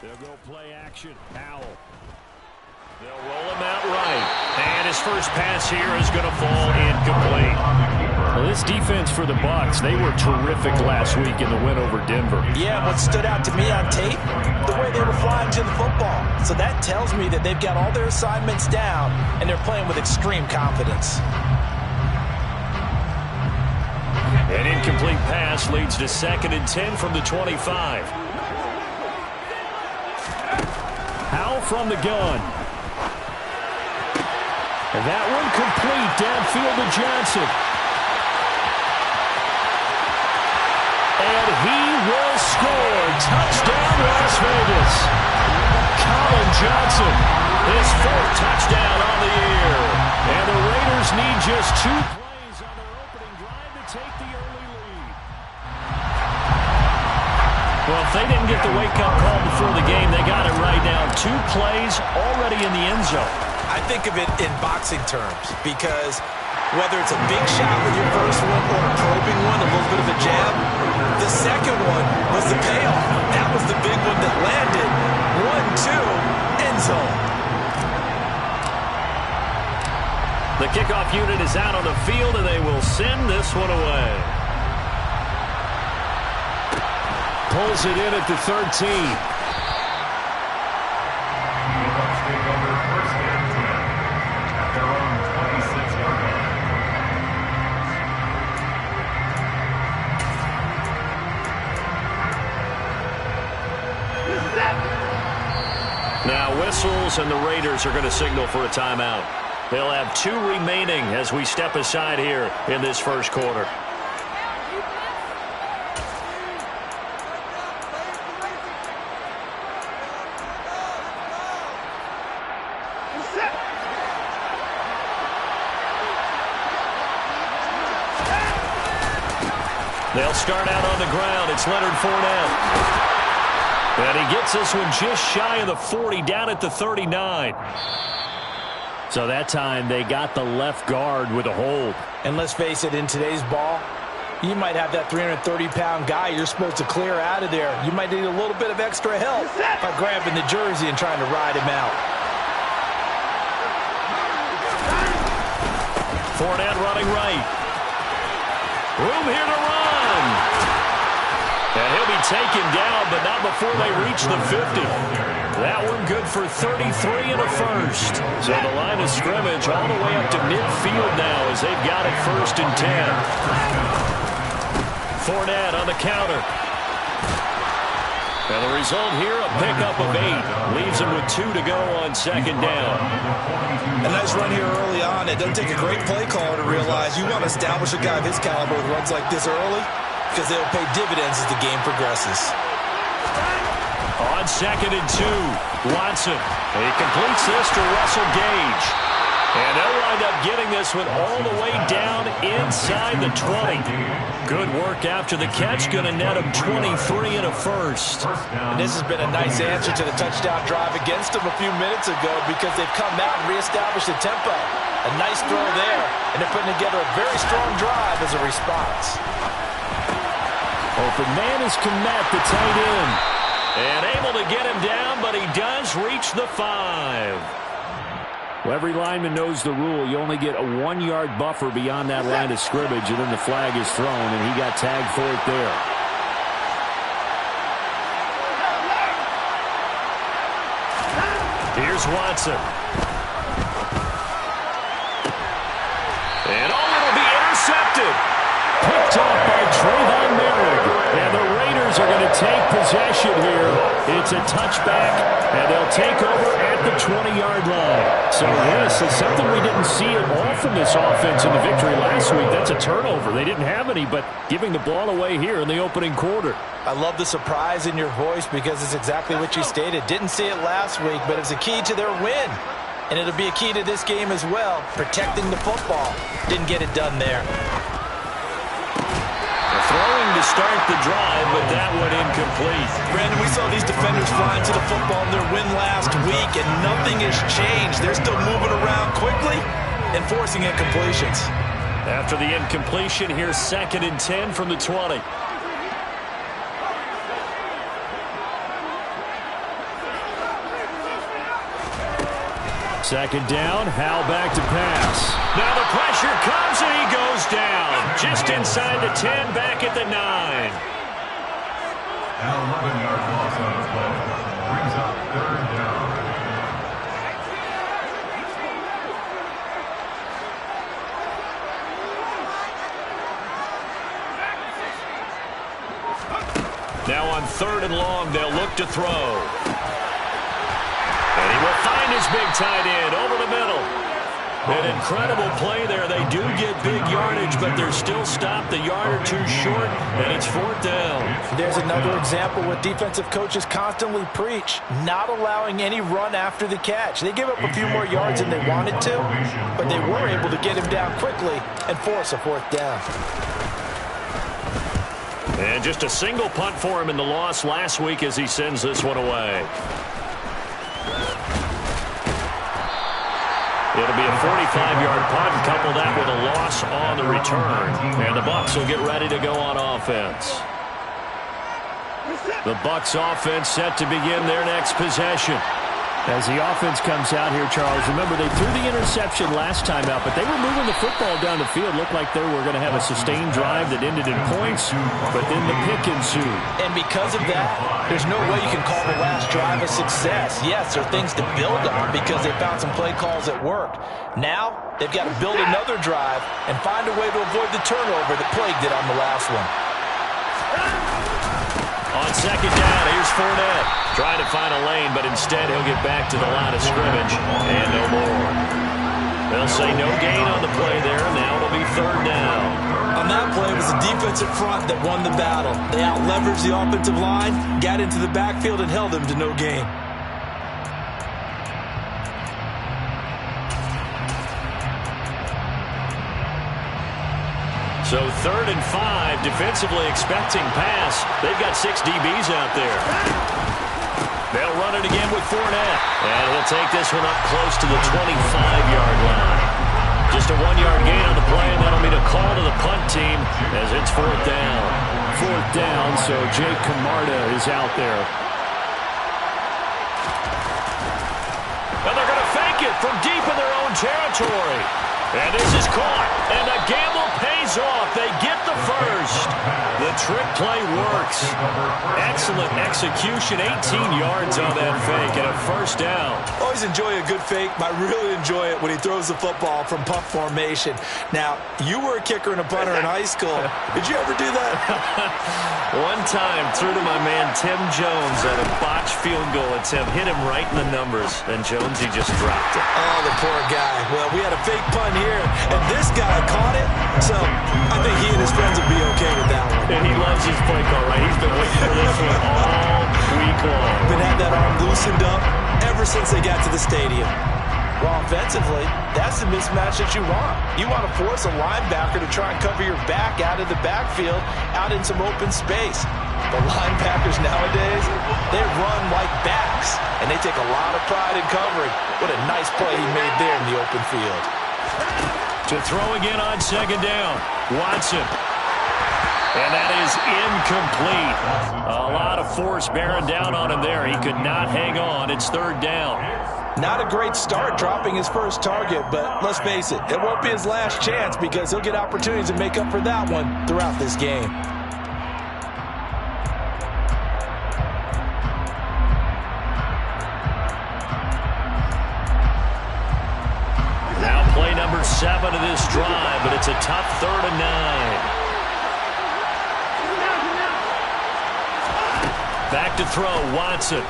They'll go play action. Howell. They'll roll him out right. And his first pass here is going to fall incomplete. Well, this defense for the Bucs, they were terrific last week in the win over Denver. Yeah, what stood out to me on tape, the way they were flying to the football. So that tells me that they've got all their assignments down, and they're playing with extreme confidence. An incomplete pass leads to 2nd and 10 from the 25. Howell from the gun. And that one complete downfield to Johnson. And he will score. Touchdown, Las Vegas. Colin Johnson, his 4th touchdown on the year. And the Raiders need just 2 plays on their opening drive to take the early lead. Well, if they didn't get the wake-up call before the game, they got it right now. 2 plays already in the end zone. I think of it in boxing terms because whether it's a big shot with your first one or a probing one, a little bit of a jab, the second one was the payoff. That was the big one that landed. 1-2, end zone. The kickoff unit is out on the field, and they will send this one away. Pulls it in at the 13. Now whistles, and the Raiders are going to signal for a timeout. They'll have 2 remaining as we step aside here in this first quarter. They'll start out on the ground. It's Leonard Fournette. And he gets this one just shy of the 40, down at the 39. So that time they got the left guard with a hold. And let's face it, in today's ball, you might have that 330-pound guy you're supposed to clear out of there. You might need a little bit of extra help by grabbing the jersey and trying to ride him out. Fournette running right. Room here to run. And he'll be taken down, but not before they reach the 50. That one good for 33 and a first. So the line of scrimmage all the way up to midfield now as they've got it 1st and 10. Fournette on the counter. And the result here, a pickup of 8. Leaves him with 2 to go on 2nd down. A nice run here early on. It doesn't take a great play caller to realize you want to establish a guy of his caliber who runs like this early, because they'll pay dividends as the game progresses. On 2nd and 2, Watson. He completes this to Russell Gage. And they'll wind up getting this one all the way down inside the 20. Good work after the catch. Going to net him 23 and a first. And this has been a nice answer to the touchdown drive against them a few minutes ago because they've come out and reestablished the tempo. A nice throw there, and they're putting together a very strong drive as a response. Open man is Kmet, the tight end. And able to get him down, but he does reach the 5. Well, every lineman knows the rule. You only get a 1-yard buffer beyond that line of scrimmage, and then the flag is thrown, and he got tagged for it there. Here's Watson. And it'll be intercepted. Picked up by Trayvon Merrick. And the Raiders are going to take possession here. It's a touchback, and they'll take over at the 20-yard line. So this is something we didn't see at all from this offense in the victory last week. That's a turnover. They didn't have any, but giving the ball away here in the opening quarter. I love the surprise in your voice because it's exactly what you stated. Didn't see it last week, but it's a key to their win. And it'll be a key to this game as well, protecting the football. Didn't get it done there. Throwing to start the drive, but that one incomplete. Brandon, we saw these defenders flying to the football in their win last week, and nothing has changed. They're still moving around quickly and forcing incompletions. After the incompletion, here's 2nd and 10 from the 20. Second down, Howell back to pass. Now the pressure comes and he goes down. Just inside the 10, back at the 9. An 11-yard loss on the play. Brings up third down. Now on 3rd and long, they'll look to throw. And he will find his big tight end over the middle. An incredible play there. They do get big yardage, but they're still stopped a yard or two short, and it's 4th down. There's another example what defensive coaches constantly preach, not allowing any run after the catch. They give up a few more yards than they wanted to, but they were able to get him down quickly and force a 4th down. And just a single punt for him in the loss last week as he sends this one away. It'll be a 45-yard punt, and couple that with a loss on the return. And the Bucs will get ready to go on offense. The Bucs offense set to begin their next possession. As the offense comes out here, Charles, remember they threw the interception last time out, but they were moving the football down the field. Looked like they were going to have a sustained drive that ended in points, but then the pick ensued. And because of that, there's no way you can call the last drive a success. Yes, there are things to build on because they found some play calls that worked. Now, they've got to build another drive and find a way to avoid the turnover that plagued it on the last one. On second down, here's Fournette. Trying to find a lane, but instead he'll get back to the line of scrimmage and no more. They'll say no gain on the play there. Now it'll be 3rd down. On that play, it was the defensive front that won the battle. They out-leveraged the offensive line, got into the backfield, and held them to no gain. So 3rd and 5, defensively expecting pass. They've got 6 DBs out there. They'll run it again with Fournette. And he'll take this one up close to the 25-yard line. Just a 1-yard gain on the play, and that'll mean a call to the punt team as it's 4th down. 4th down, so Jake Camarda is out there. And they're going to fake it from deep in their own territory. And this is caught, and the gamble pays off. They get the first. The trick play works. Excellent execution, 18 yards on that fake, and a 1st down. Always enjoy a good fake. I really enjoy it when he throws the football from punt formation. Now, you were a kicker and a punter in high school. Did you ever do that? One time, threw to my man Tim Jones on a botched field goal attempt. Hit him right in the numbers, and Jones, he just dropped it. Oh, the poor guy. Well, we had a fake punt here, and this guy caught it, so I think he and his friends will be okay with that one. And he loves his play call, right? He's been waiting for this one all week long. Been had that arm loosened up ever since they got to the stadium. Well, offensively, that's the mismatch that you want. You want to force a linebacker to try and cover your back out of the backfield, out in some open space. The linebackers nowadays, they run like backs, and they take a lot of pride in covering. What a nice play he made there in the open field. To throw again on second down, Watson. And that is incomplete. A lot of force bearing down on him there. He could not hang on. It's 3rd down. Not a great start dropping his first target, but let's face it, it won't be his last chance because he'll get opportunities to make up for that one throughout this game. Now play number 7 of this drive, but it's a tough 3rd and 9. Back to throw, Watson.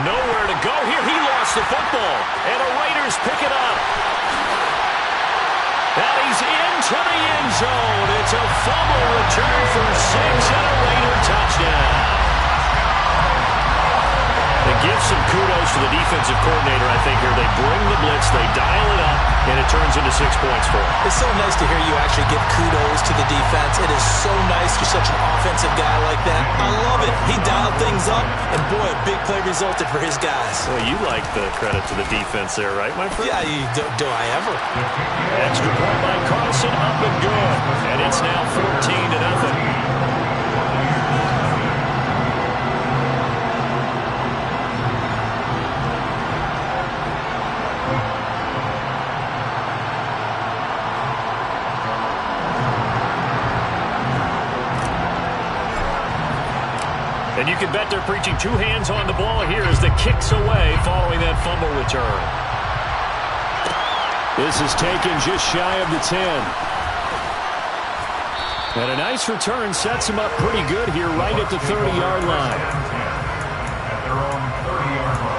Nowhere to go here. He lost the football, and the Raiders pick it up. And he's into the end zone. It's a fumble return for 6 and a Raider touchdown. They give some kudos to the defensive coordinator, I think, here. They bring the blitz, they dial it up, and it turns into 6 points for them. It's so nice to hear you actually give kudos to the defense. It is so nice you're such an offensive guy like that. I love it. He dialed things up, and boy, a big play resulted for his guys. Well, you like the credit to the defense there, right, my friend? Yeah, do I ever? Extra point by Carlson, up and good. And it's now 14-0. And you can bet they're preaching two hands on the ball here as the kick's away following that fumble return. This is taken just shy of the 10. And a nice return sets him up pretty good here right at the 30-yard line. At their own 30-yard line.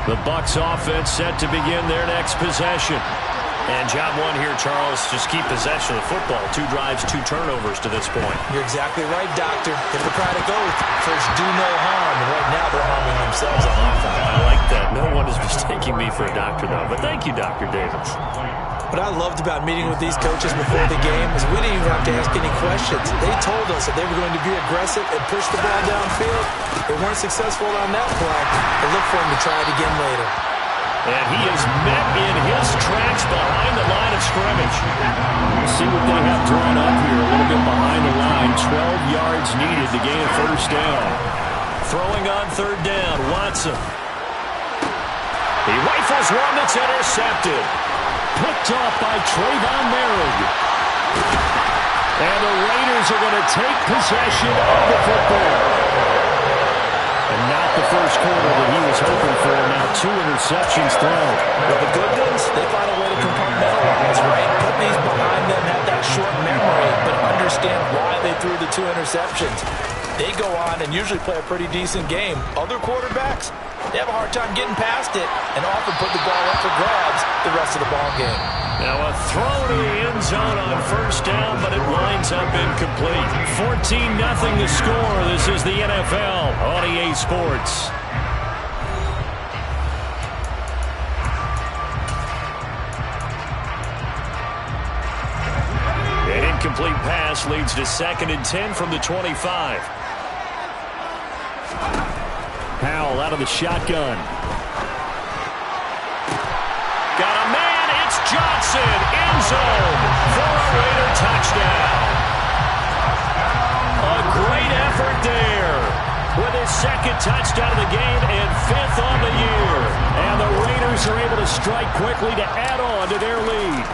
The Bucs offense set to begin their next possession. And job one here, Charles, just keep possession of the football. 2 drives, 2 turnovers to this point. You're exactly right, Doctor. Hippocratic oath. First, do no harm. And right now, they're harming themselves on offense. I like that. No one is mistaking me for a doctor, though. But thank you, Dr. Davis. What I loved about meeting with these coaches before the game is we didn't even have to ask any questions. They told us that they were going to be aggressive and push the ball downfield. They weren't successful on that play, but look for them to try it again later. And he is met in his tracks behind the line of scrimmage. We'll see what they have drawn up here. A little bit behind the line. 12 yards needed to gain a first down. Throwing on third down, Watson. He rifles one that's intercepted. Picked off by Trayvon Merrick. And the Raiders are going to take possession of the football. And not the first quarter that he was hoping for. Now 2 interceptions thrown. But the good ones, they find a way to compartmentalize, right? Put these behind them, have that short memory, but understand why they threw the 2 interceptions. They go on and usually play a pretty decent game. Other quarterbacks, they have a hard time getting past it and often put the ball up for grabs the rest of the ball game. Now a throw to the end zone on first down, but it winds up incomplete. 14-0 the score. This is the NFL on EA Sports. An incomplete pass leads to 2nd and 10 from the 25. Powell out of the shotgun. Got a man, it's Johnson, end zone for a Raider touchdown. A great effort there with his 2nd touchdown of the game and 5th on the year. And the Raiders are able to strike quickly to add on to their lead.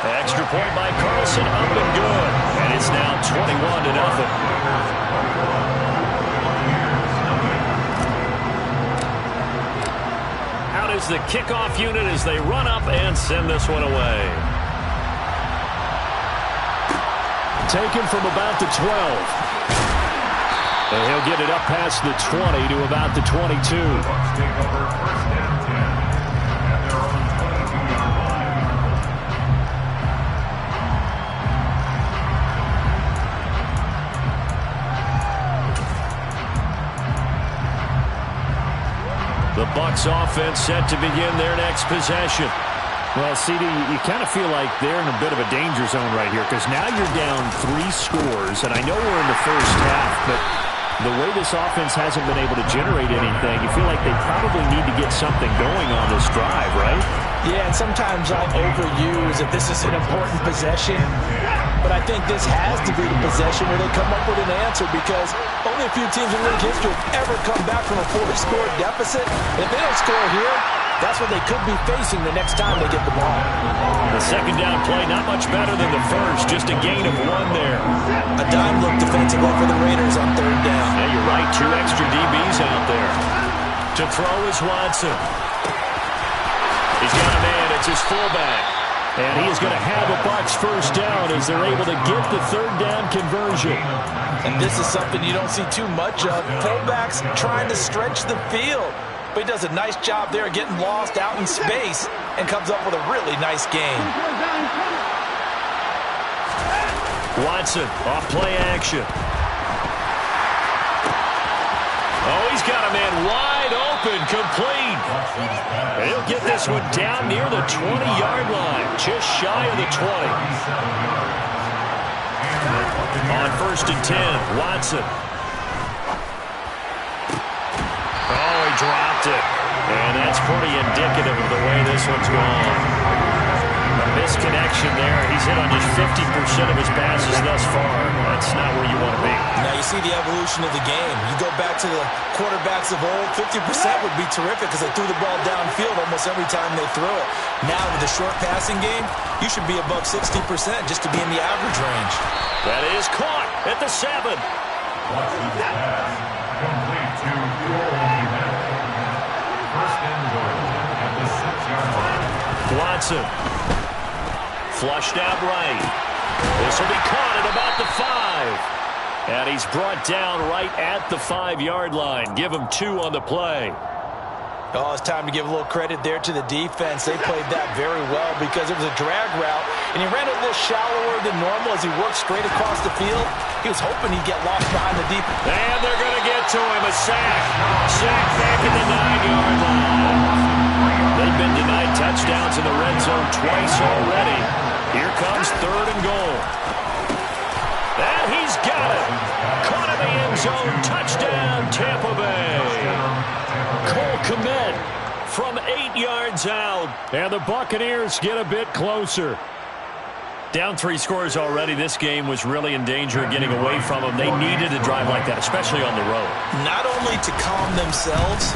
Extra point by Carlson, up and good. And it's now 21-0. Out is the kickoff unit as they run up and send this one away. Taken from about the 12. And he'll get it up past the 20 to about the 22. Bucs take over first and 10 at their own 22-yard line. The Bucs offense set to begin their next possession. Well, CD, you kind of feel like they're in a bit of a danger zone right here because now you're down 3 scores, and I know we're in the first half, but the way this offense hasn't been able to generate anything, you feel like they probably need to get something going on this drive, right? Yeah, and sometimes I overuse that this is an important possession, but I think this has to be the possession where they come up with an answer because only a few teams in league history have ever come back from a 4-score deficit. If they don't score here, that's what they could be facing the next time they get the ball. The second down play, not much better than the first, just a gain of 1 there. A dime look defensively for the Raiders on third down. Yeah, you're right, 2 extra DBs out there. To throw is Watson. He's got a man, it's his fullback. And he is going to have a Bucs first down as they're able to get the third down conversion. And this is something you don't see too much of. Fullbacks trying to stretch the field. But he does a nice job there getting lost out in space and comes up with a really nice game. Watson off play action. Oh, he's got a man wide open, complete. And he'll get this one down near the 20-yard line, just shy of the 20. On 1st and 10, Watson. Oh, he dropped it. And that's pretty indicative of the way this one's gone. A misconnection there. He's hit on just 50% of his passes thus far. That's not where you want to be. Now you see the evolution of the game. You go back to the quarterbacks of old, 50% would be terrific because they threw the ball downfield almost every time they threw it. Now with the short passing game, you should be above 60% just to be in the average range. That is caught at the 7. Watson's pass complete to Madden. First and goal at the 6-yard line. Watson. Flushed out right. This will be caught at about the 5. And he's brought down right at the 5-yard line. Give him 2 on the play. Oh, it's time to give a little credit there to the defense. They played that very well because it was a drag route, and he ran a little shallower than normal as he worked straight across the field. He was hoping he'd get lost behind the deep. And they're going to get to him. A sack. Sack back at the 9-yard line. They've been denied touchdowns in the red zone twice already. Here comes 3rd and goal. And he's got it. Caught in the end zone. Touchdown, Tampa Bay. Cole Kmet from 8 yards out. And the Buccaneers get a bit closer. Down 3 scores already. This game was really in danger of getting away from them. They needed a drive like that, especially on the road. Not only to calm themselves,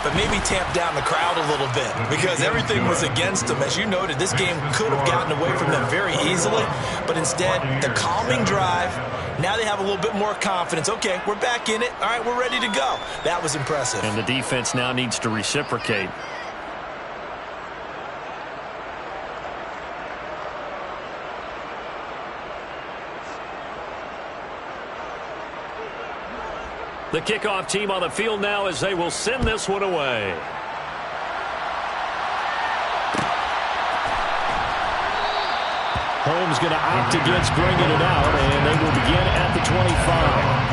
but maybe tamp down the crowd a little bit because everything was against them. As you noted, this game could have gotten away from them very easily, but instead, the calming drive, now they have a little bit more confidence. Okay, we're back in it. All right, we're ready to go. That was impressive. And the defense now needs to reciprocate. The kickoff team on the field now as they will send this one away. Holmes going to opt against bringing it out, and they will begin at the 25.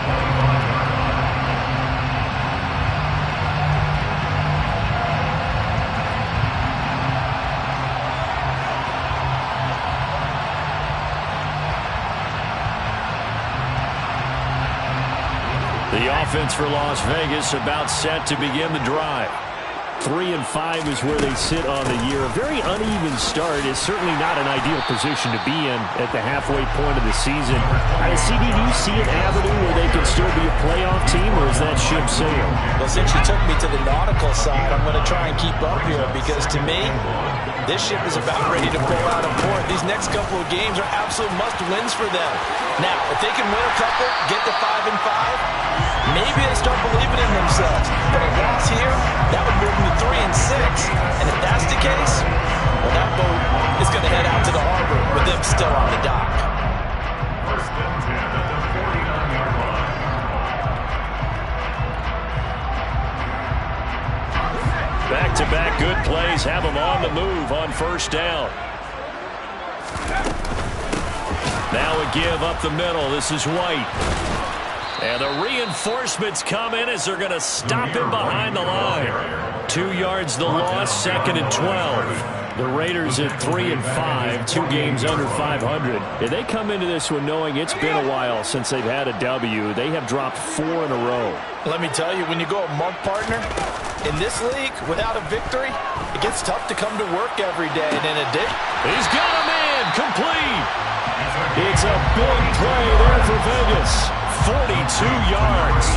The offense for Las Vegas about set to begin the drive. 3-5 is where they sit on the year. A very uneven start is certainly not an ideal position to be in at the halfway point of the season. CD, do you see an avenue where they can still be a playoff team, or is that ship sailed? Well, since you took me to the nautical side, I'm going to try and keep up here because to me, this ship is about ready to pull out of port. These next couple of games are absolute must-wins for them. Now, if they can win a couple, get to 5-5, maybe they start believing in themselves. But a loss here, that would move them to 3-6. And if that's the case, well, that boat is going to head out to the harbor with them still on the dock. First and 10 at the 49-yard line. Back-to-back good plays have them on the move on first down. Now a give up the middle. This is White. And the reinforcements come in as they're going to stop him behind the line. 2 yards the loss, 2nd and 12. The Raiders at 3-5, 2 games under 500. And they come into this one knowing it's been a while since they've had a W. They have dropped 4 in a row. Let me tell you, when you go a month partner, in this league, without a victory, it gets tough to come to work every day. And in addition, he's got a man complete. It's a big play there for Vegas. 42 yards.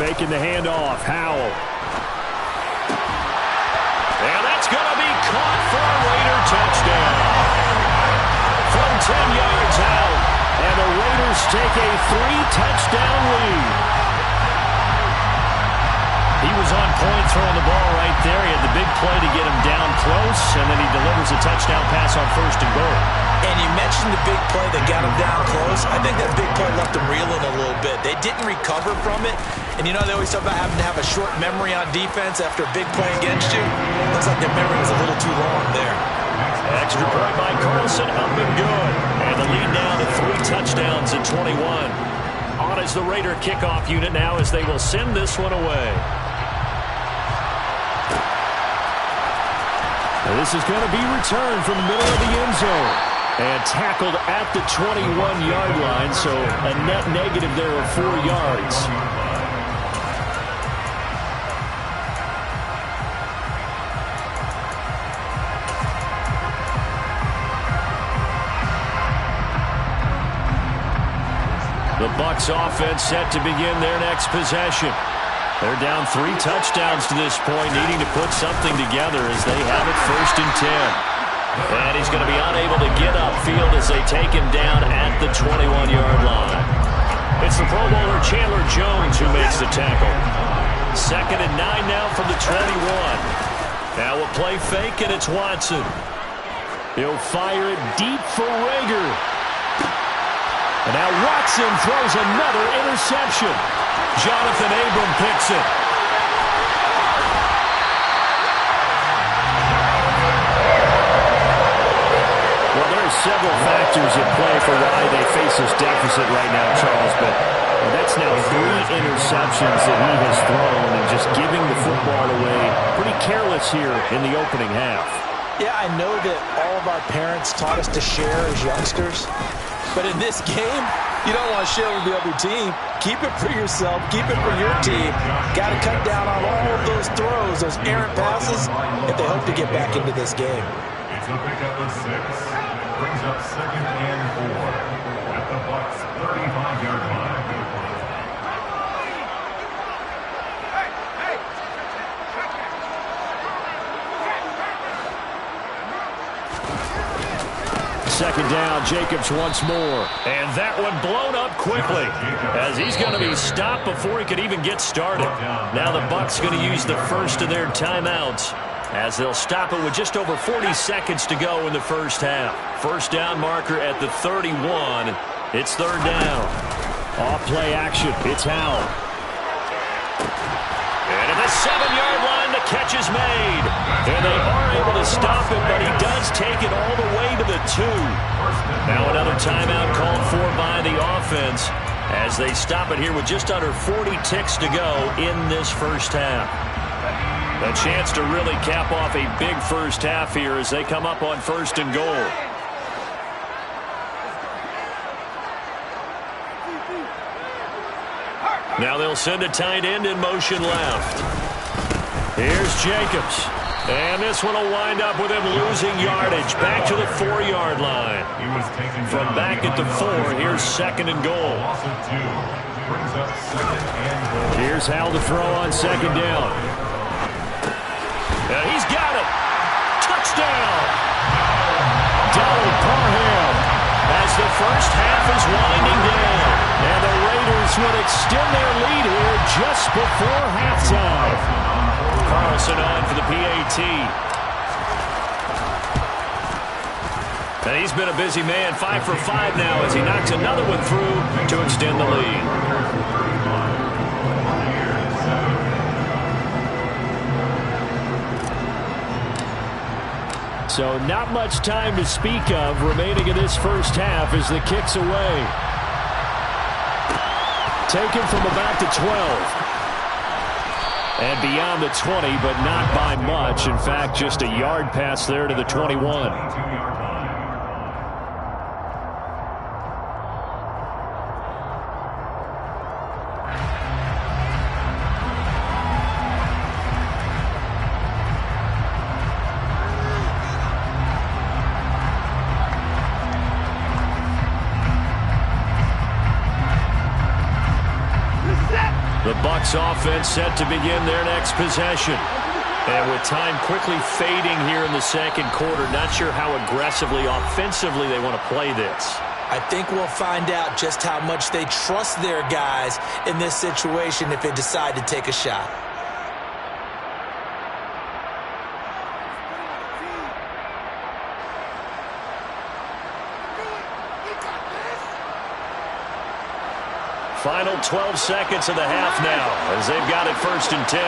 Faking the handoff. Howell. And that's going to be caught for a Raider touchdown. From 10 yards out. And the Raiders take a 3-touchdown lead. He was on point throwing the ball right there. He had the big play to get him down close, and then he delivers a touchdown pass on 1st and goal. And you mentioned the big play that got him down close. I think that big play left him reeling a little bit. They didn't recover from it. And you know they always talk about having to have a short memory on defense after a big play against you. Looks like their memory was a little too long there. Extra point by Carlson, up and good. And the lead now to 3 touchdowns at 21. On is the Raider kickoff unit now as they will send this one away. This is going to be returned from the middle of the end zone. And tackled at the 21-yard line, so a net negative there of 4 yards. The Bucs offense set to begin their next possession. They're down 3 touchdowns to this point, needing to put something together as they have it 1st and 10. And he's going to be unable to get upfield as they take him down at the 21-yard line. It's the Pro Bowler Chandler Jones who makes the tackle. 2nd and 9 now from the 21. Now a play fake, and it's Watson. He'll fire it deep for Rager. And now Watson throws another interception. Jonathan Abram picks it. Well, there are several factors at play for why they face this deficit right now, Charles, but that's now 3 interceptions that he has thrown and just giving the football away. Pretty careless here in the opening half. Yeah, I know that all of our parents taught us to share as youngsters. But in this game, you don't want to share with the other team. Keep it for yourself. Keep it for your team. Got to cut down on all of those throws, those errant passes, if they hope to get back into this game. It's a pickup of 6. Brings up 2nd and 4 at the Bucs' 35-yard line. Second down, Jacobs once more. And that one blown up quickly as he's going to be stopped before he could even get started. Now the Bucs going to use the first of their timeouts as they'll stop it with just over 40 seconds to go in the first half. First down marker at the 31. It's 3rd down. Off play action. It's Howell. And at the 7-yard line, the catch is made. And they are able to stop him, but he does take it all the way to the 2. Now another timeout called for by the offense as they stop it here with just under 40 ticks to go in this first half. A chance to really cap off a big first half here as they come up on 1st and goal. Now they'll send a tight end in motion left. Here's Jacobs. And this one will wind up with him losing yardage. Back to the 4-yard line. From back at the 4, here's 2nd and goal. Here's Howell to throw on 2nd down. And he's got it. Touchdown. Donald Parham as the first half is winding down. And the Raiders would extend their lead here just before halftime. Carlson on for the PAT. And he's been a busy man, 5 for 5 now as he knocks another one through to extend the lead. So not much time to speak of remaining in this first half as the kick's away. Taken from about the 12. And beyond the 20, but not by much. In fact, just a yard pass there to the 21. The Bucs offense set to begin their next possession. And with time quickly fading here in the second quarter, not sure how aggressively, offensively they want to play this. I think we'll find out just how much they trust their guys in this situation if they decide to take a shot. Final 12 seconds of the half now as they've got it 1st and 10.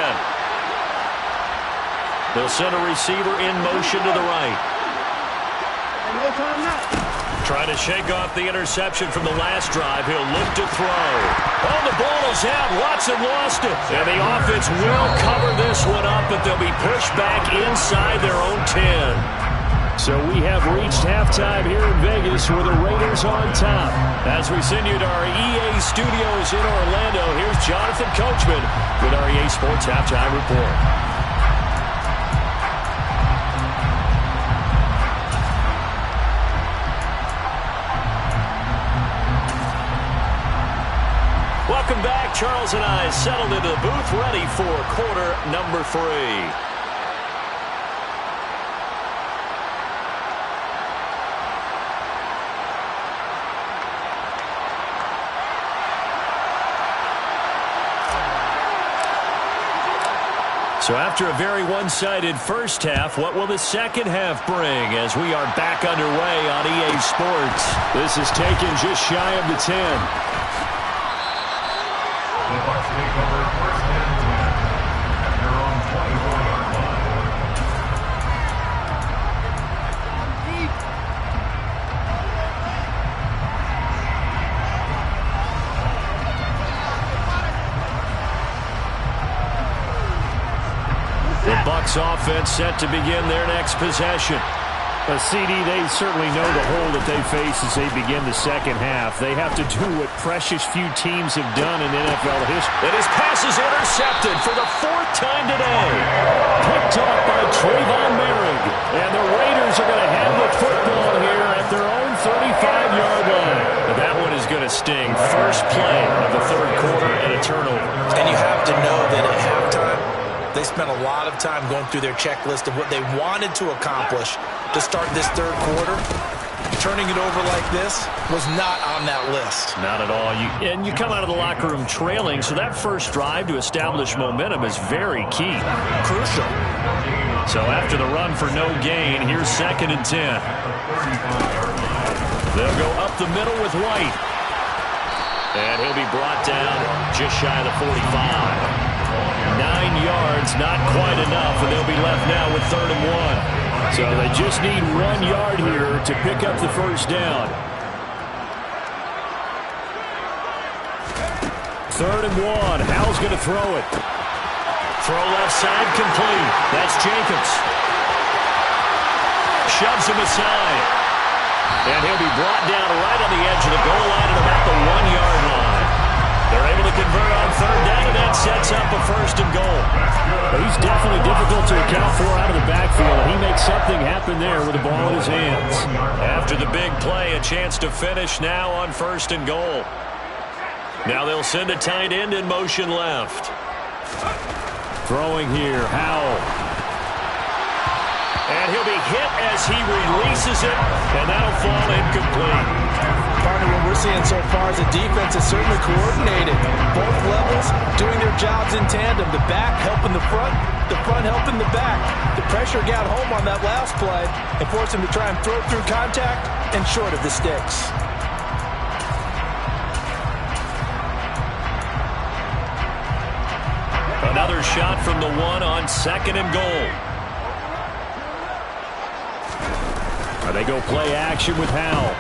They'll send a receiver in motion to the right. Trying to shake off the interception from the last drive. He'll look to throw. Oh, the ball is out. Watson lost it. And the offense will cover this one up, but they'll be pushed back inside their own 10. So we have reached halftime here in Vegas with the Raiders on top. As we send you to our EA studios in Orlando, here's Jonathan Coachman with our EA Sports Halftime Report. Welcome back. Charles and I settled into the booth, ready for quarter number 3. So after a very one-sided first half, what will the second half bring as we are back underway on EA Sports? This is taken just shy of the 10. The Bucs take over first and 10 at their own 21-yard line. The Bucs offense set to begin their next possession. CD, they certainly know the hole that they face as they begin the second half. They have to do what precious few teams have done in NFL history. And his pass is intercepted for the 4th time today. Picked off by Trayvon Merrick. And the Raiders are going to have the football here at their own 35-yard line. But that one is going to sting. First play of the third quarter and a turnover. And you have to know that at halftime, they spent a lot of time going through their checklist of what they wanted to accomplish to start this third quarter. Turning it over like this was not on that list. Not at all. And you come out of the locker room trailing, so that first drive to establish momentum is very key. Crucial. So after the run for no gain, here's 2nd and 10. They'll go up the middle with White. And he'll be brought down just shy of the 45. 9 yards, not quite enough, and they'll be left now with 3rd and 1. So they just need 1 yard here to pick up the first down. 3rd and 1. Howell's going to throw it. Throw left side, complete. That's Jacobs. Shoves him aside. And he'll be brought down right on the edge of the goal line at about the 1 yard line. They're able to convert on 3rd down, and that sets up a 1st and goal. Well, he's definitely difficult to account for out of the backfield. He makes something happen there with the ball in his hands. After the big play, a chance to finish now on 1st and goal. Now they'll send a tight end in motion left. Throwing here, Howell. And he'll be hit as he releases it, and that'll fall incomplete. Partner, what we're seeing so far is the defense is certainly coordinated. Both levels doing their jobs in tandem. The back helping the front helping the back. The pressure got home on that last play and forced him to try and throw through contact and short of the sticks. Another shot from the 1 on 2nd and goal. They go play action with Howell.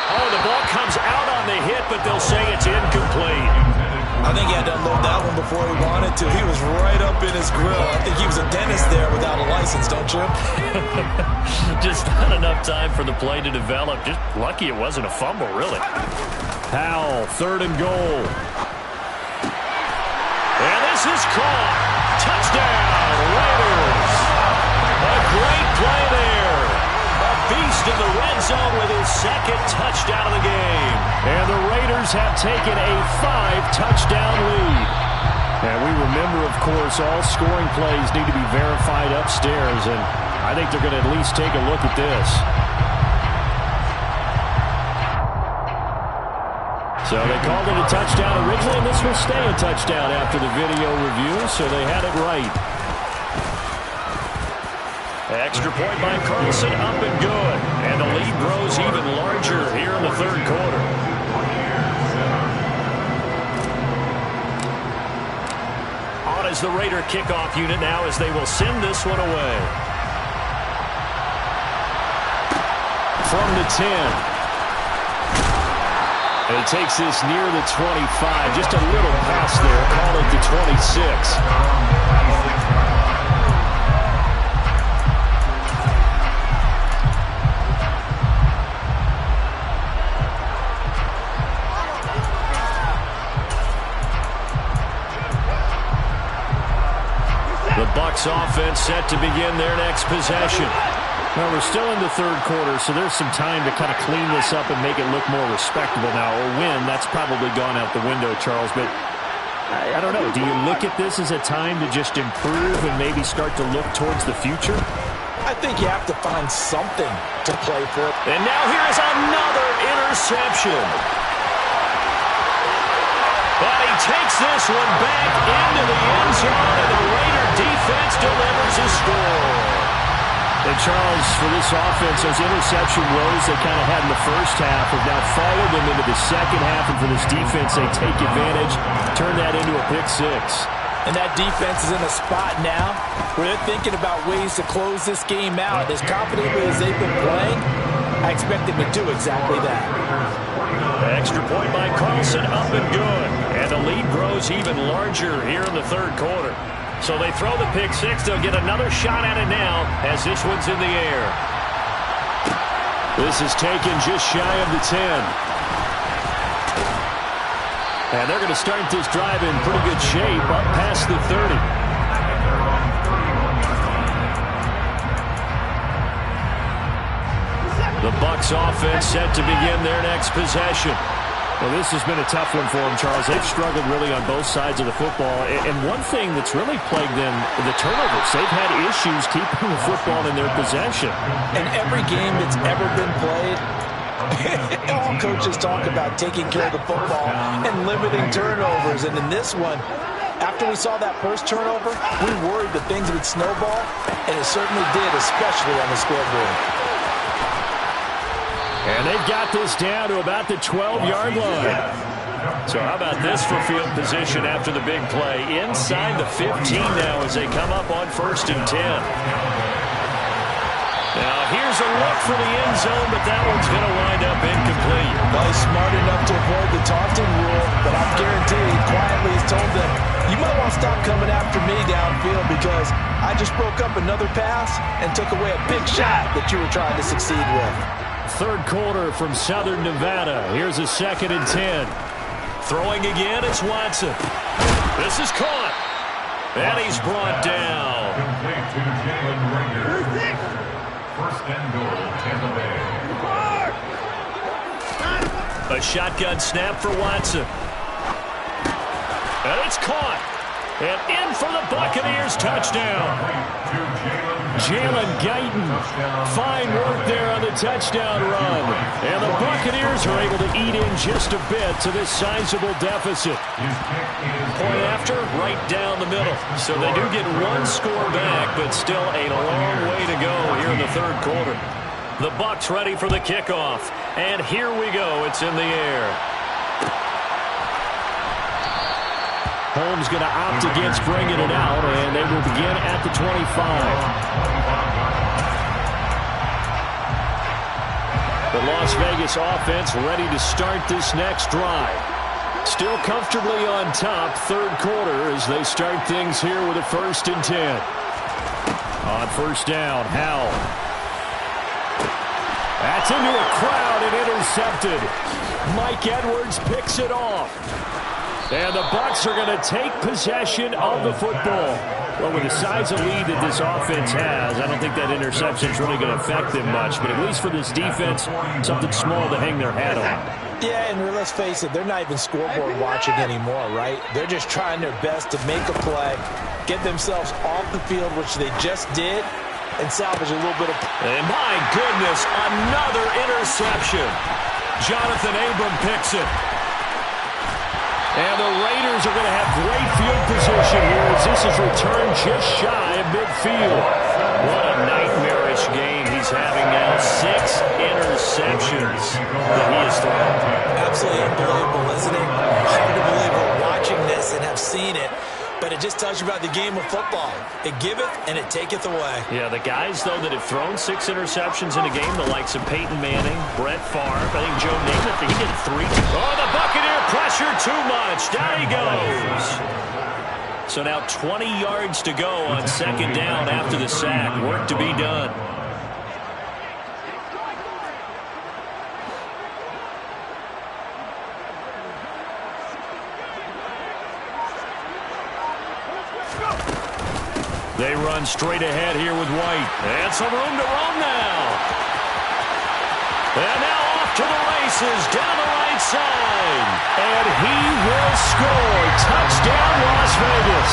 Oh, the ball comes out on the hit, but they'll say it's incomplete. I think he had to unload that one before he wanted to. He was right up in his grill. I think he was a dentist there without a license, don't you? Just not enough time for the play to develop. Just lucky it wasn't a fumble, really. Howell, 3rd and goal. And this is caught. Touchdown, Raiders. A great play there. A beast in the red zone with his 2nd touchdown of the game. And the Raiders have taken a 5-touchdown lead. And we remember, of course, all scoring plays need to be verified upstairs. And I think they're going to at least take a look at this. So they called it a touchdown originally, and this will stay a touchdown after the video review, so they had it right. Extra point by Carlson, up and good. And the lead grows even larger here in the 3rd quarter. On is the Raider kickoff unit now as they will send this one away. from the 10. And he takes this near the 25. Just a little pass there. Call it the 26. The Bucs offense set to begin their next possession. Well, we're still in the third quarter, so there's some time to kind of clean this up and make it look more respectable now. Or win, that's probably gone out the window, Charles. But I don't know. Do you look at this as a time to just improve and maybe start to look towards the future? I think you have to find something to play for. And now here's another interception. But he takes this one back into the end zone, and the Raider defense delivers a score. And Charles, for this offense, those interception woes they kind of had in the first half have now followed them into the second half, and for this defense, they take advantage, turn that into a pick six. And that defense is in a spot now where they're thinking about ways to close this game out. As confidently as they've been playing, I expect them to do exactly that. Extra point by Carlson, up and good. And the lead grows even larger here in the third quarter. So they throw the pick six. They'll get another shot at it now as this one's in the air. This is taken just shy of the 10. And they're going to start this drive in pretty good shape up past the 30. The Bucs offense set to begin their next possession. Well, this has been a tough one for them, Charles. They've struggled really on both sides of the football. And one thing that's really plagued them, the turnovers. They've had issues keeping the football in their possession. In every game that's ever been played, all coaches talk about taking care of the football and limiting turnovers. And in this one, after we saw that first turnover, we worried that things would snowball, and it certainly did, especially on the scoreboard. And they've got this down to about the 12-yard line. So how about this for field position after the big play? Inside the 15 now as they come up on 1st and 10. Now here's a look for the end zone, but that one's going to wind up incomplete. Well, he's smart enough to avoid the taunting rule, but I'm guaranteed quietly has told them, you might want to stop coming after me downfield because I just broke up another pass and took away a big shot that you were trying to succeed with. Third quarter from Southern Nevada. Here's a 2nd and 10. Throwing again, it's Watson. This is caught. And he's brought down. Complete to Jalen Rager. 1st and goal, Tampa Bay. A shotgun snap for Watson. And it's caught. And in for the Buccaneers touchdown. Jalen Guyton. Fine work there on the touchdown run. And the Buccaneers are able to eat in just a bit to this sizable deficit. Point after, right down the middle. So they do get one score back, but still a long way to go here in the third quarter. The Bucs ready for the kickoff. And here we go. It's in the air. Holmes going to opt against bringing it out, and they will begin at the 25. The Las Vegas offense ready to start this next drive. Still comfortably on top, third quarter, as they start things here with a 1st and 10. On 1st down, Howell. That's into a crowd and intercepted. Mike Edwards picks it off. And the Bucs are going to take possession of the football. Well, with the size of lead that this offense has, I don't think that interception is really going to affect them much. But at least for this defense, something small to hang their hat on. Yeah, and let's face it, they're not even scoreboard watching anymore, right? They're just trying their best to make a play, get themselves off the field, which they just did, and salvage a little bit of... And my goodness, another interception. Jonathan Abram picks it. And the Raiders are going to have great field position here as this is returned just shy of midfield. What a nightmarish game he's having now. 6 interceptions that he has thrown. Absolutely unbelievable, isn't it? Hard to believe we're watching this and have seen it. but it just tells you about the game of football. It giveth and it taketh away. Yeah, the guys, though, that have thrown 6 interceptions in a game, the likes of Peyton Manning, Brett Favre, I think Joe Namath, he did 3. Oh, the Buccaneer pressure too much. Down he goes. So now 20 yards to go on second down after the sack. Work to be done. They run straight ahead here with White. And some room to roam now. And now off to the races down the right side. And he will score. Touchdown, Las Vegas.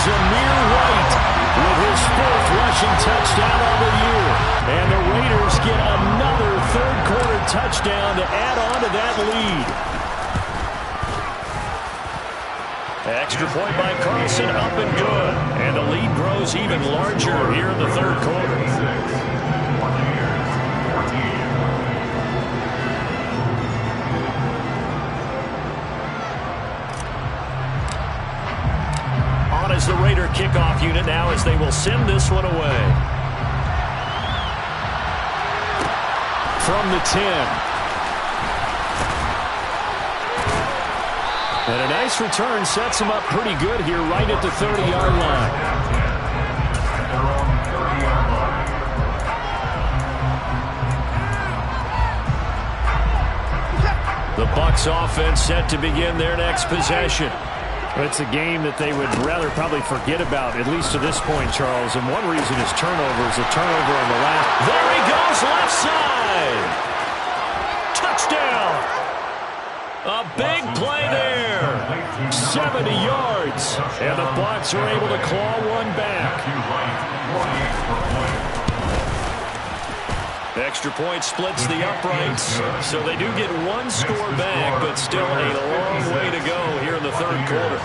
Zamir White with his 4th rushing touchdown of the year. And the Raiders get another third-quarter touchdown to add on to that lead. Extra point by Carlson, up and good. And the lead grows even larger here in the third quarter. On is the Raider kickoff unit now as they will send this one away. From the 10. And a nice return sets him up pretty good here right at the 30-yard line. The Bucs offense set to begin their next possession. It's a game that they would rather probably forget about, at least to this point, Charles. And one reason is turnovers. A turnover on the last. There he goes, left side. Touchdown. A big play there. 70 yards. And the Bucs are able to claw one back. Extra point splits the uprights. So they do get one score back, but still a long way to go here in the third quarter.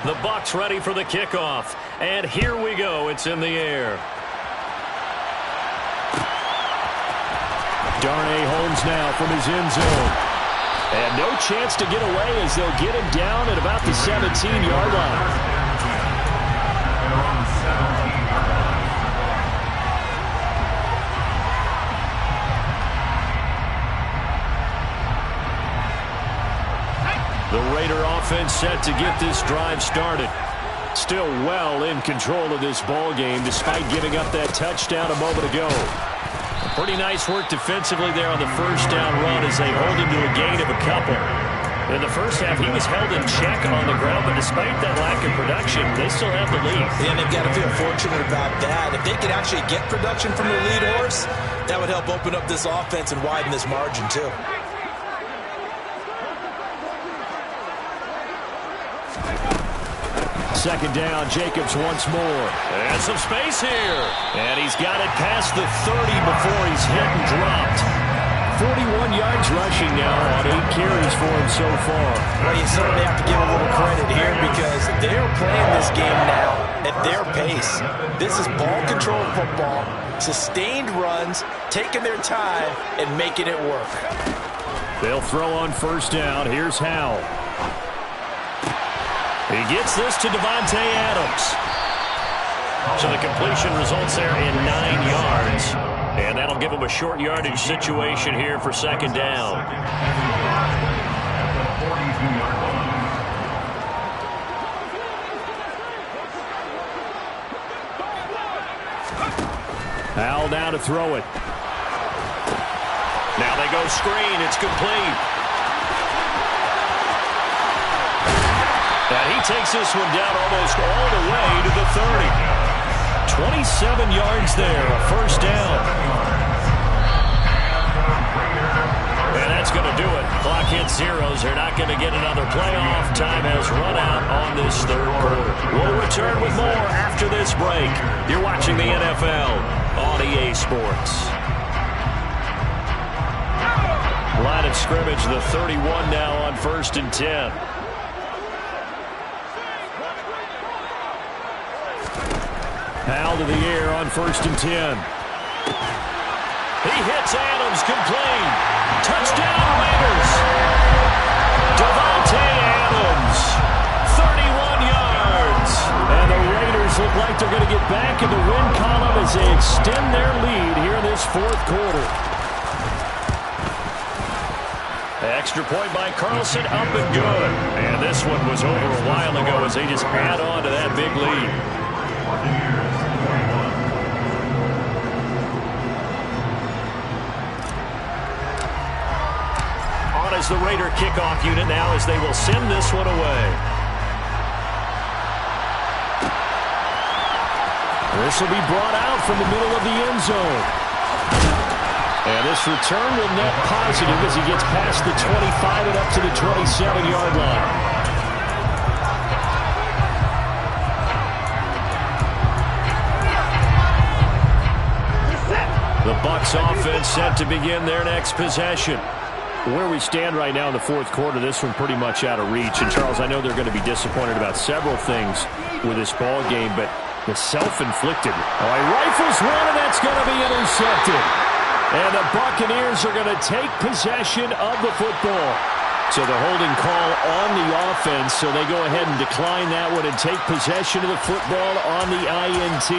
The Bucs ready for the kickoff. And here we go. It's in the air. Darnay Holmes now from his end zone. And no chance to get away as they'll get him down at about the 17-yard line. The Raider offense set to get this drive started. Still well in control of this ball game despite giving up that touchdown a moment ago. Pretty nice work defensively there on the first down run as they hold him to a gain of a couple. In the first half, he was held in check on the ground, but despite that lack of production, they still have the lead. And they've got to feel fortunate about that. If they could actually get production from the lead horse, that would help open up this offense and widen this margin too. Second down, Jacobs once more. And some space here. And he's got it past the 30 before he's hit and dropped. 41 yards rushing now on 8 carries for him so far. Well, you certainly have to give a little credit here because they're playing this game now at their pace. This is ball control football, sustained runs, taking their time, and making it work. They'll throw on first down. Here's Howell. He gets this to Devontae Adams. So the completion results there in 9 yards. And that'll give him a short yardage situation here for second down. Howell now to throw it. Now they go screen. It's complete. And he takes this one down almost all the way to the 30. 27 yards there, a first down. And that's going to do it. Clock hits zeros. They're not going to get another playoff. Time has run out on this third quarter. We'll return with more after this break. You're watching the NFL on EA Sports. Line of scrimmage, the 31 now on 1st and 10. Howell to the air on 1st and 10. He hits Adams, complete. Touchdown Raiders. Devontae Adams And the Raiders look like they're going to get back in the win column as they extend their lead here in this fourth quarter. Extra point by Carlson, up and good. And this one was over a while ago as they just add on to that big lead. On as the Raider kickoff unit now as they will send this one away. This will be brought out from the middle of the end zone. And this return will net positive as he gets past the 25 and up to the 27-yard line. The Bucs offense set to begin their next possession. Where we stand right now in the fourth quarter, this one pretty much out of reach. And, Charles, I know they're going to be disappointed about several things with this ball game, but the self-inflicted. Oh, he rifles one, and that's going to be intercepted. And the Buccaneers are going to take possession of the football. So the holding call on the offense, so they go ahead and decline that one and take possession of the football on the INT.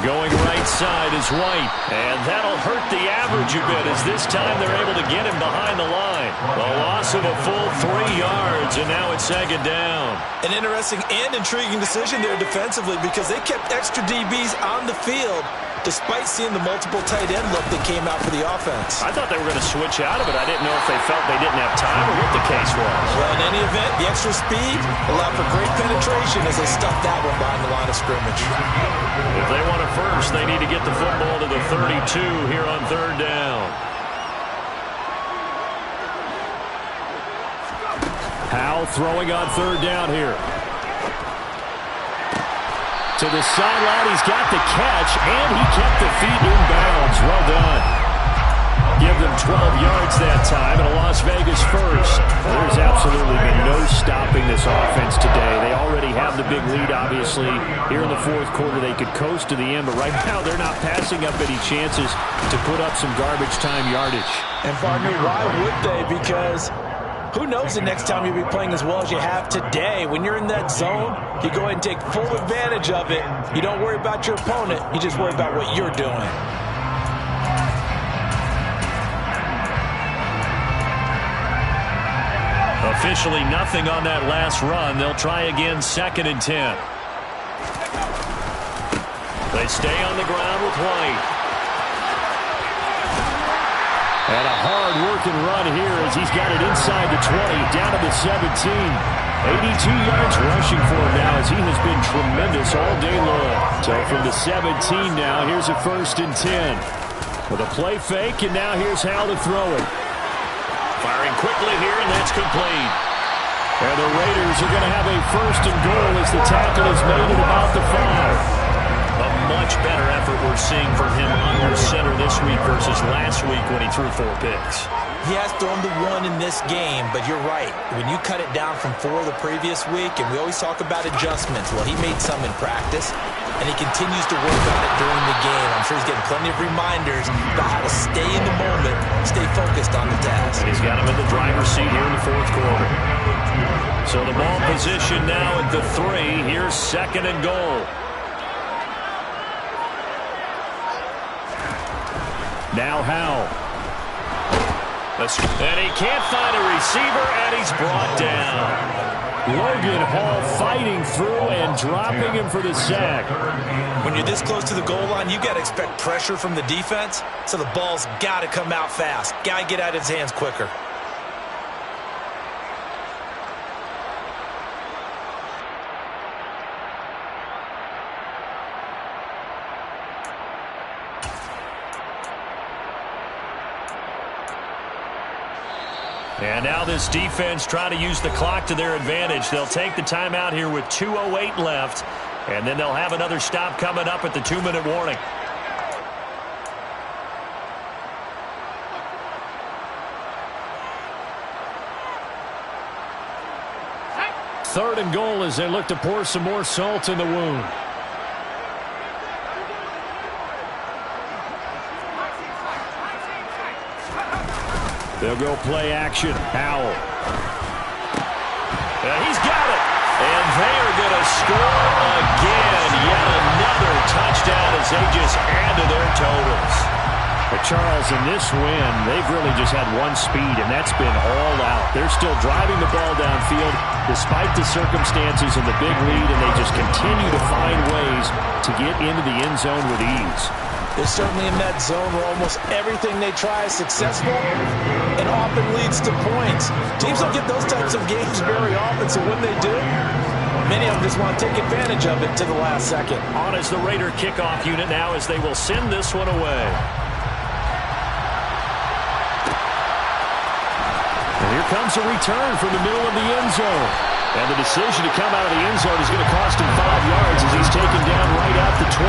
Going right side is White, and that'll hurt the average a bit as this time they're able to get him behind the line. A loss of a full 3 yards, and now it's second down. An interesting and intriguing decision there defensively because they kept extra DBs on the field despite seeing the multiple tight end look that came out for the offense. I thought they were going to switch out of it. I didn't know if they felt they didn't have time or what the case was. Well, in any event, the extra speed allowed for great penetration as they stuffed that one behind the line of scrimmage. If they want it first, they need to get the football to the 32 here on third down. Howell throwing on third down here. To the sideline, he's got the catch, and he kept the feet in bounds. Well done. Give them 12 yards that time, and a Las Vegas first. There's absolutely been no stopping this offense today. They already have the big lead, obviously. Here in the fourth quarter, they could coast to the end, but right now they're not passing up any chances to put up some garbage time yardage. And, partner, why would they? Because who knows the next time you'll be playing as well as you have today. When you're in that zone, you go ahead and take full advantage of it. You don't worry about your opponent. You just worry about what you're doing. Officially nothing on that last run. They'll try again, 2nd and 10. They stay on the ground with White. And a hard-working run here as he's got it inside the 20, down to the 17. 82 yards rushing for him now as he has been tremendous all day long. So from the 17 now, here's a 1st and 10. With a play fake, and now here's Howell to throw it. Firing quickly here, and that's complete. And the Raiders are going to have a 1st and goal as the tackle is made at about the 5. A much better effort we're seeing from him under center this week versus last week when he threw 4 picks. He has thrown the 1 in this game, but you're right. When you cut it down from 4 the previous week, and we always talk about adjustments, well, he made some in practice, and he continues to work on it during the game. I'm sure he's getting plenty of reminders about how to stay in the moment, stay focused on the task. And he's got him in the driver's seat here in the fourth quarter. So the ball position now at the 3. Here's 2nd and goal. Now Howell. And he can't find a receiver, and he's brought down. Logan Hall fighting through and dropping him for the sack. When you're this close to the goal line, you got to expect pressure from the defense, so the ball's got to come out fast. Got to get out of his hands quicker. And now this defense trying to use the clock to their advantage. They'll take the timeout here with 2:08 left, and then they'll have another stop coming up at the 2-minute warning. Third and goal as they look to pour some more salt in the wound. They'll go play action. Howell. He's got it. And they are going to score again. Yet another touchdown as they just add to their totals. But Charles, in this win, they've really just had one speed, and that's been all out. They're still driving the ball downfield despite the circumstances and the big lead, and they just continue to find ways to get into the end zone with ease. They're certainly in that zone where almost everything they try is successful and often leads to points. Teams don't get those types of games very often, so when they do, many of them just want to take advantage of it to the last second. On as the Raider kickoff unit now as they will send this one away. And here comes a return from the middle of the end zone. And the decision to come out of the end zone is going to cost him 5 yards as he's taken down right at the 20.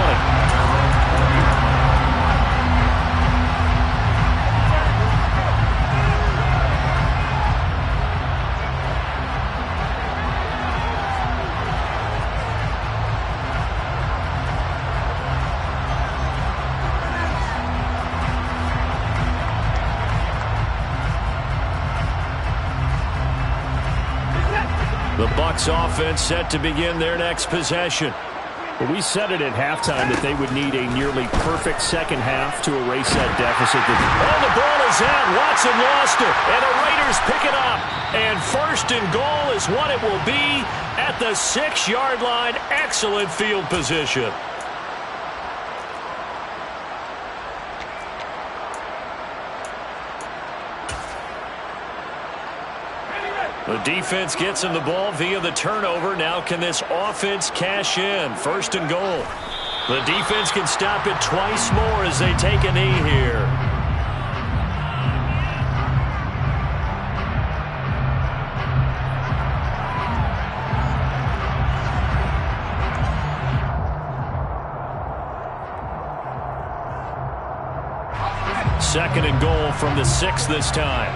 The Bucs offense set to begin their next possession. But we said it at halftime that they would need a nearly perfect second half to erase that deficit. Oh, the ball is out. Watson lost it. And the Raiders pick it up. And 1st and goal is what it will be at the 6-yard line. Excellent field position. The defense gets him the ball via the turnover. Now can this offense cash in? 1st and goal. The defense can stop it twice more as they take a knee here. Second and goal from the 6 this time.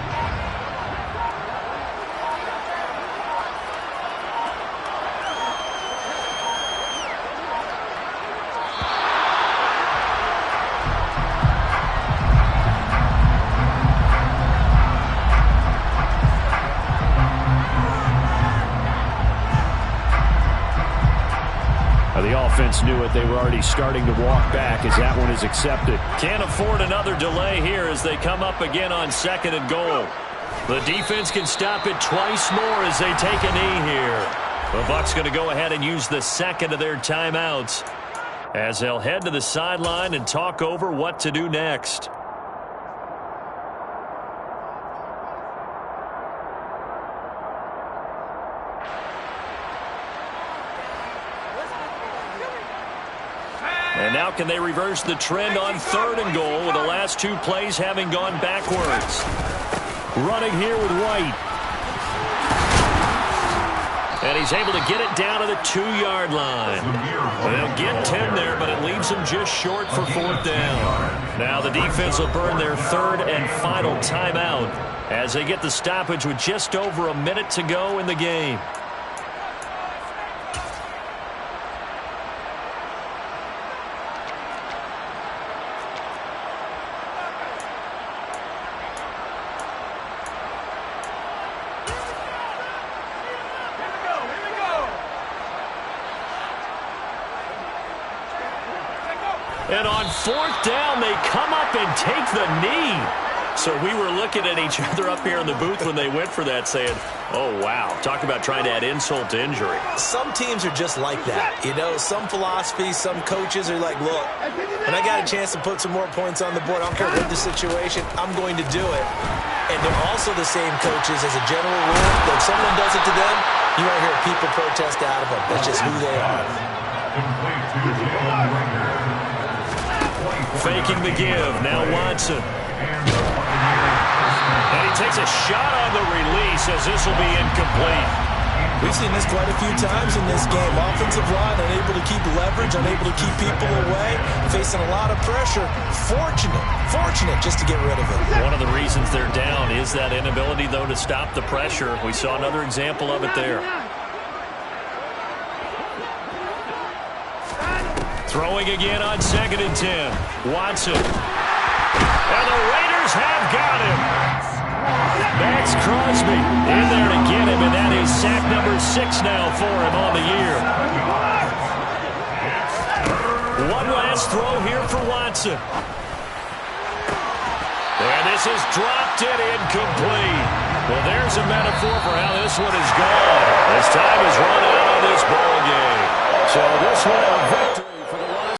The offense knew it. They were already starting to walk back as that one is accepted. Can't afford another delay here as they come up again on 2nd and goal. The defense can stop it twice more as they take a knee here. The Bucs going to go ahead and use the second of their timeouts as they'll head to the sideline and talk over what to do next. And now can they reverse the trend on 3rd and goal with the last 2 plays having gone backwards. Running here with White. And he's able to get it down to the 2-yard line. They'll get 10 there, but it leaves them just short for 4th down. Now the defense will burn their 3rd and final timeout as they get the stoppage with just over a minute to go in the game. And on 4th down, they come up and take the knee. So we were looking at each other up here in the booth when they went for that saying, oh, wow, talk about trying to add insult to injury. Some teams are just like that. You know, some philosophies, some coaches are like, look, when I got a chance to put some more points on the board, I don't care what the situation, I'm going to do it. And they're also the same coaches as a general rule. That if someone does it to them, you won't hear people protest out of them. That's just who they are. Faking the give. Now Watson. And he takes a shot on the release as this will be incomplete. We've seen this quite a few times in this game. Offensive line unable to keep leverage, unable to keep people away, facing a lot of pressure. Fortunate just to get rid of it. One of the reasons they're down is that inability, though, to stop the pressure. We saw another example of it there. Throwing again on 2nd and 10. Watson. And the Raiders have got him. Crosby in there to get him, and that is sack number 6 now for him on the year. One last throw here for Watson. And this is dropped in incomplete. Well, there's a metaphor for how this one is gone. As time has run out on this ball game. So this one a victory.